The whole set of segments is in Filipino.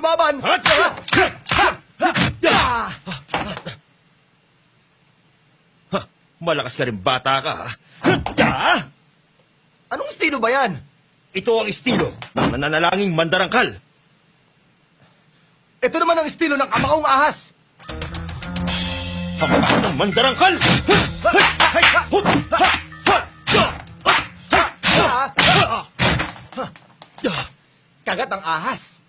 lumaban! Malakas ka rin bata ka, ha? Anong estilo ba yan? Ito ang estilo ng nananalangin mandarangkal. Ito naman ang estilo ng kamaong ahas! Hampas ng mandarangkal! Kagat ang ahas!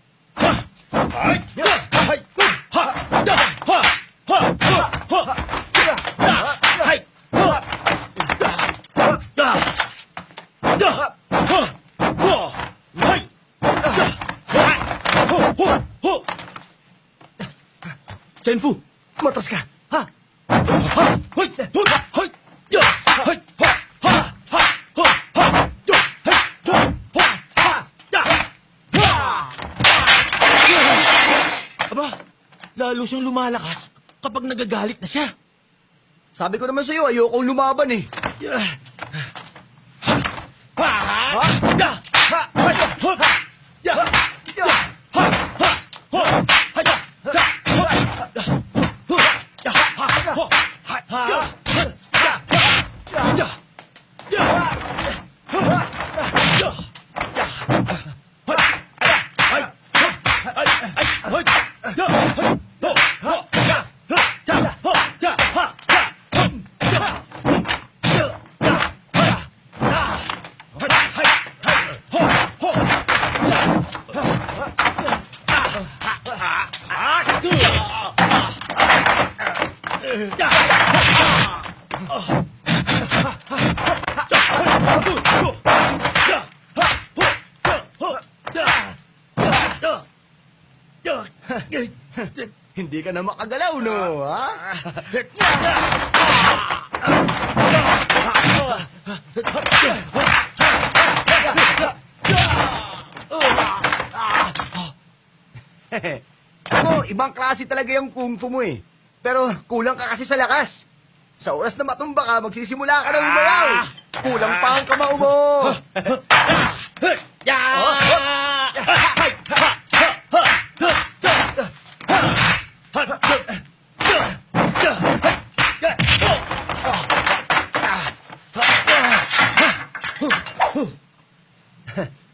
Chenfu! Matas ka! Ha? Aba, lalo siyang lumalakas kapag nagagalit na siya. Sabi ko naman sa'yo, ayokong lumaban eh. Hindi ka na makagalaw, no? Ha? Ano, ibang klase talaga yung kung fu mo eh. Pero kulang ka kasi sa lakas. Sa oras na matumba ka, magsisimula ka na umayaw. Kulang pa ang kamao mo.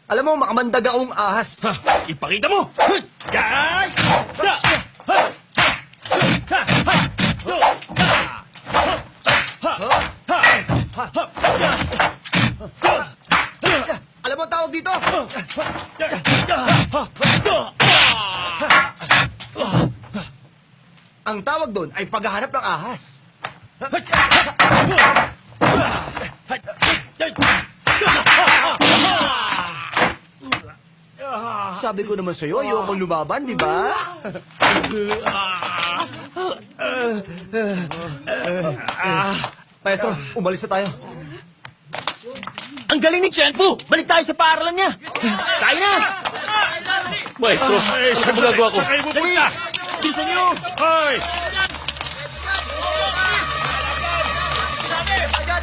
Alam mo, makamandag akong ahas. Ipakita mo! Alam mo ang tawag dito? Ang tawag doon ay paghahanap ng ahas. Sabi ko naman sa'yo, ayokong lumaban, di ba? Maestro, umalis na tayo. Ang galing ni Chenfu! Balik tayo sa paaralan niya! Tayo na! Maestro, saan magagawa ko? Dali! Bilisan niyo! Hoy! Agad!